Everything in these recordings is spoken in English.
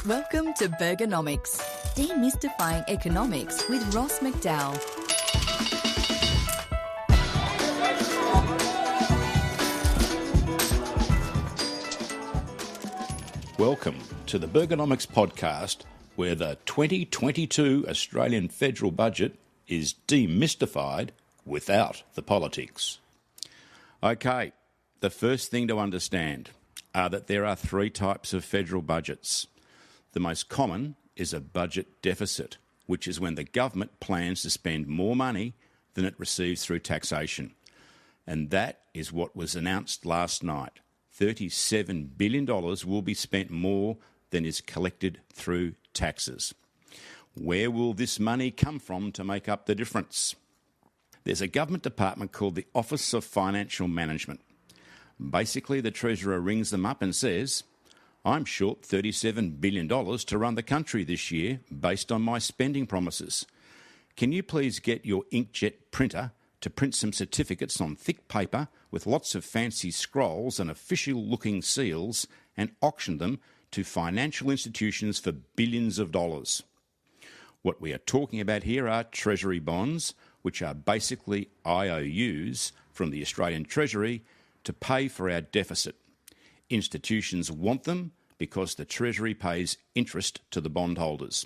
Welcome to Burgernomics, demystifying economics with Ross MacDowell. Welcome to the Burgernomics podcast, where the 2022 Australian federal budget is demystified without the politics. Okay, the first thing to understand are that there are three types of federal budgets. The most common is a budget deficit, which is when the government plans to spend more money than it receives through taxation. And that is what was announced last night. $37 billion will be spent more than is collected through taxes. Where will this money come from to make up the difference? There's a government department called the Office of Financial Management. Basically, the Treasurer rings them up and says, I'm short $37 billion to run the country this year based on my spending promises. Can you please get your inkjet printer to print some certificates on thick paper with lots of fancy scrolls and official-looking seals and auction them to financial institutions for billions of dollars? What we are talking about here are Treasury bonds, which are basically IOUs from the Australian Treasury to pay for our deficit. Institutions want them because the Treasury pays interest to the bondholders.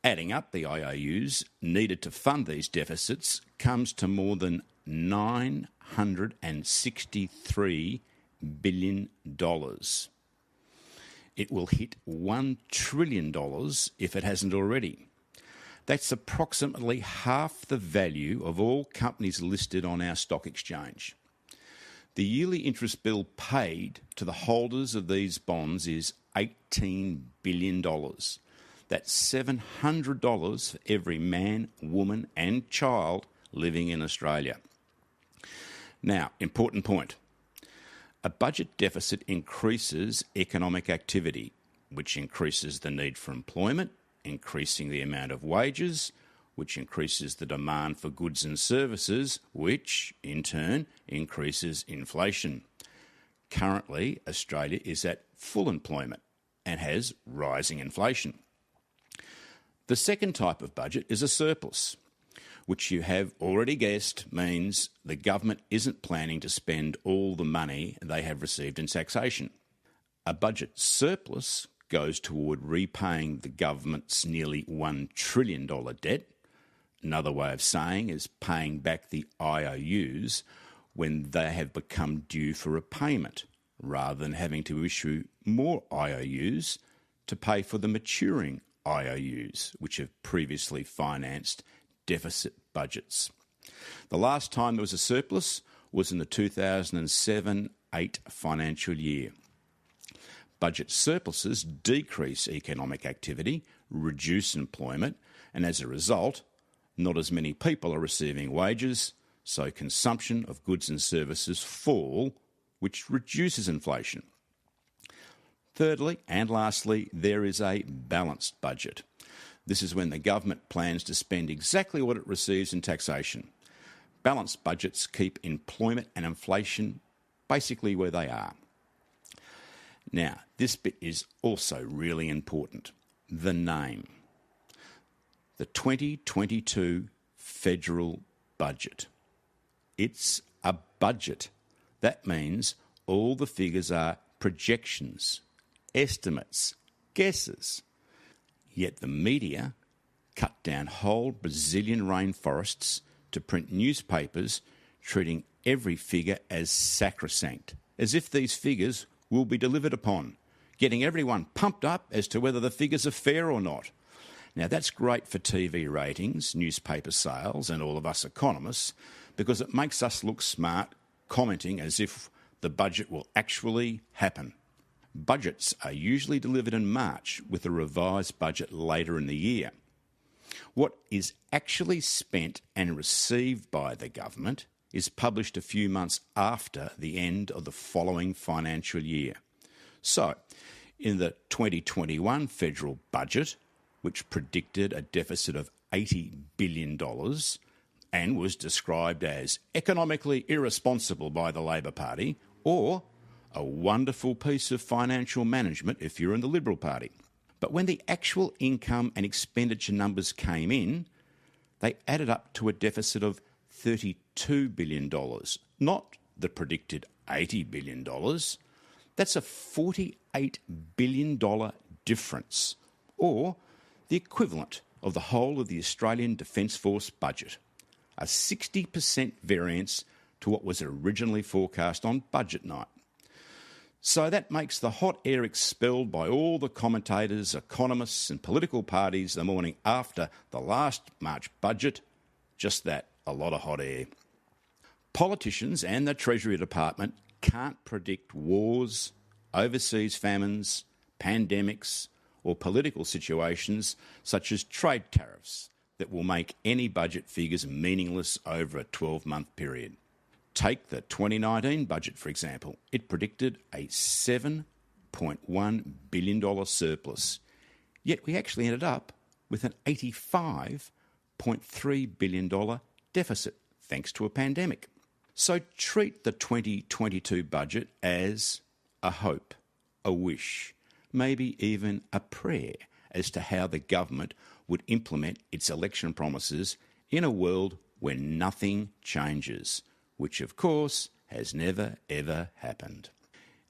Adding up the IOUs needed to fund these deficits comes to more than $963 billion. It will hit $1 trillion if it hasn't already. That's approximately half the value of all companies listed on our stock exchange. The yearly interest bill paid to the holders of these bonds is $18 billion. That's $700 for every man, woman and child living in Australia. Now, important point. A budget deficit increases economic activity, which increases the need for employment, increasing the amount of wages, which increases the demand for goods and services, which, in turn, increases inflation. Currently, Australia is at full employment and has rising inflation. The second type of budget is a surplus, which you have already guessed means the government isn't planning to spend all the money they have received in taxation. A budget surplus goes toward repaying the government's nearly $1 trillion debt. Another way of saying is paying back the IOUs when they have become due for repayment, rather than having to issue more IOUs to pay for the maturing IOUs, which have previously financed deficit budgets. The last time there was a surplus was in the 2007-8 financial year. Budget surpluses decrease economic activity, reduce employment, and as a result, not as many people are receiving wages, so consumption of goods and services fall, which reduces inflation. Thirdly, and lastly, there is a balanced budget. This is when the government plans to spend exactly what it receives in taxation. Balanced budgets keep employment and inflation basically where they are. Now, this bit is also really important. The name. The 2022 federal budget. It's a budget. That means all the figures are projections, estimates, guesses. Yet the media cut down whole Brazilian rainforests to print newspapers, treating every figure as sacrosanct, as if these figures will be delivered upon, getting everyone pumped up as to whether the figures are fair or not. Now, that's great for TV ratings, newspaper sales, and all of us economists, because it makes us look smart, commenting as if the budget will actually happen. Budgets are usually delivered in March, with a revised budget later in the year. What is actually spent and received by the government is published a few months after the end of the following financial year. So, in the 2021 federal budget, which predicted a deficit of $80 billion and was described as economically irresponsible by the Labor Party, or A wonderful piece of financial management if you're in the Liberal Party. But when the actual income and expenditure numbers came in, they added up to a deficit of $32 billion, not the predicted $80 billion. That's a $48 billion difference, or the equivalent of the whole of the Australian Defence Force budget, a 60% variance to what was originally forecast on budget night. So that makes the hot air expelled by all the commentators, economists and political parties the morning after the last March budget just that, a lot of hot air. Politicians and the Treasury Department can't predict wars, overseas famines, pandemics or political situations such as trade tariffs that will make any budget figures meaningless over a 12-month period. Take the 2019 budget, for example. It predicted a $7.1 billion surplus, yet we actually ended up with an $85.3 billion deficit, thanks to a pandemic. So treat the 2022 budget as a hope, a wish, maybe even a prayer as to how the government would implement its election promises in a world where nothing changes, which of course has never ever happened.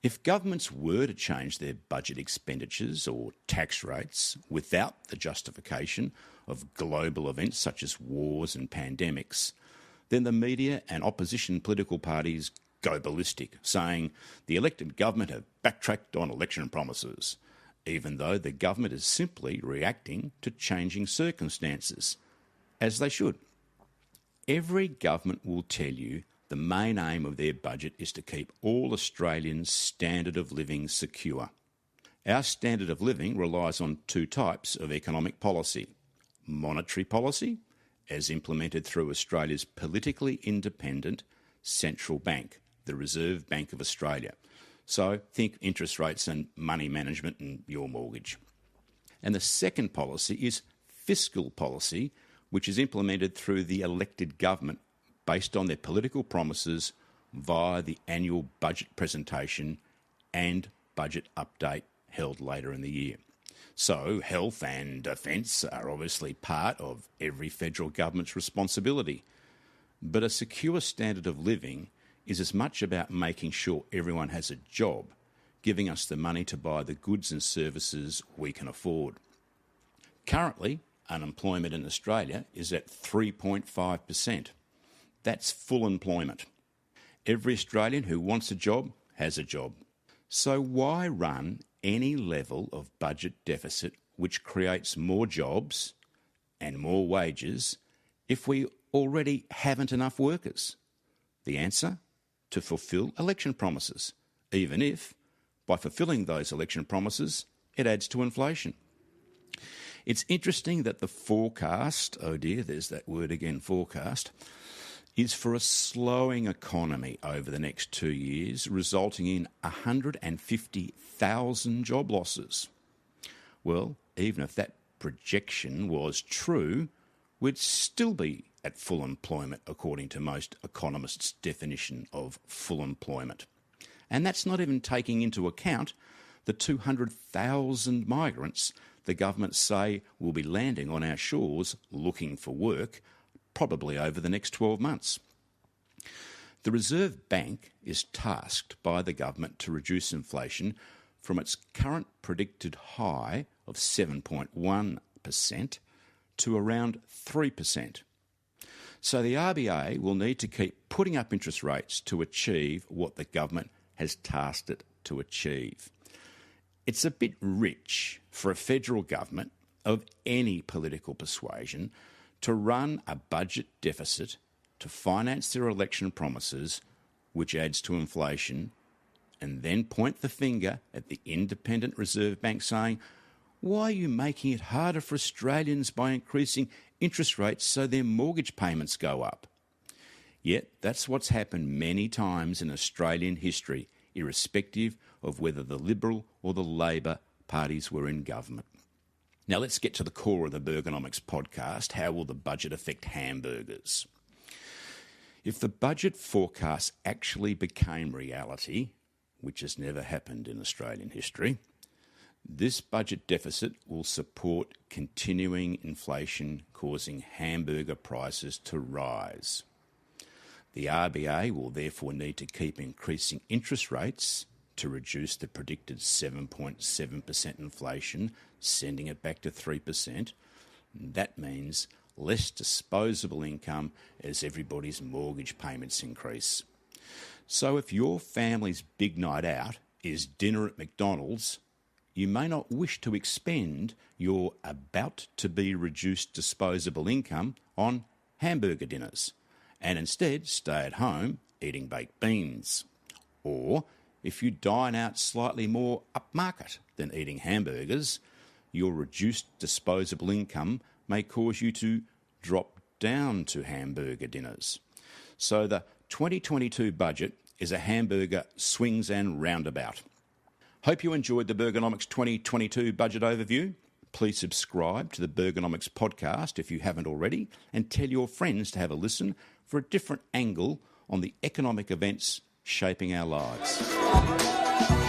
If governments were to change their budget expenditures or tax rates without the justification of global events such as wars and pandemics, then the media and opposition political parties go ballistic, saying the elected government have backtracked on election promises, even though the government is simply reacting to changing circumstances, as they should. Every government will tell you the main aim of their budget is to keep all Australians' standard of living secure. Our standard of living relies on two types of economic policy: monetary policy, as implemented through Australia's politically independent central bank, the Reserve Bank of Australia. So think interest rates and money management and your mortgage. And the second policy is fiscal policy, which is implemented through the elected government based on their political promises via the annual budget presentation and budget update held later in the year. So health and defence are obviously part of every federal government's responsibility. But a secure standard of living is as much about making sure everyone has a job, giving us the money to buy the goods and services we can afford. Currently, unemployment in Australia is at 3.5%. That's full employment. Every Australian who wants a job has a job. So why run any level of budget deficit which creates more jobs and more wages if we already haven't enough workers? The answer? To fulfil election promises, even if, by fulfilling those election promises, it adds to inflation. It's interesting that the forecast, oh dear, there's that word again, forecast, is for a slowing economy over the next 2 years, resulting in 150,000 job losses. Well, even if that projection was true, we'd still be at full employment according to most economists' definition of full employment. And that's not even taking into account the 200,000 migrants the government say will be landing on our shores looking for work, probably over the next 12 months. The Reserve Bank is tasked by the government to reduce inflation from its current predicted high of 7.1% to around 3%. So the RBA will need to keep putting up interest rates to achieve what the government has tasked it to achieve. It's a bit rich for a federal government of any political persuasion to run a budget deficit to finance their election promises, which adds to inflation, and then point the finger at the independent Reserve Bank saying, why are you making it harder for Australians by increasing interest rates so their mortgage payments go up? Yet that's what's happened many times in Australian history, irrespective of whether the Liberal or the Labor parties were in government. Now let's get to the core of the Burgernomics podcast. How will the budget affect hamburgers? If the budget forecast actually became reality, which has never happened in Australian history, this budget deficit will support continuing inflation, causing hamburger prices to rise. The RBA will therefore need to keep increasing interest rates to reduce the predicted 7.7% inflation, sending it back to 3%. That means less disposable income as everybody's mortgage payments increase. So if your family's big night out is dinner at McDonald's, you may not wish to expend your about-to-be-reduced disposable income on hamburger dinners and instead stay at home eating baked beans. Or, if you dine out slightly more upmarket than eating hamburgers, your reduced disposable income may cause you to drop down to hamburger dinners. So the 2022 budget is a hamburger swings and roundabout. Hope you enjoyed the Burgernomics 2022 budget overview. Please subscribe to the Burgernomics podcast if you haven't already, and tell your friends to have a listen for a different angle on the economic events shaping our lives.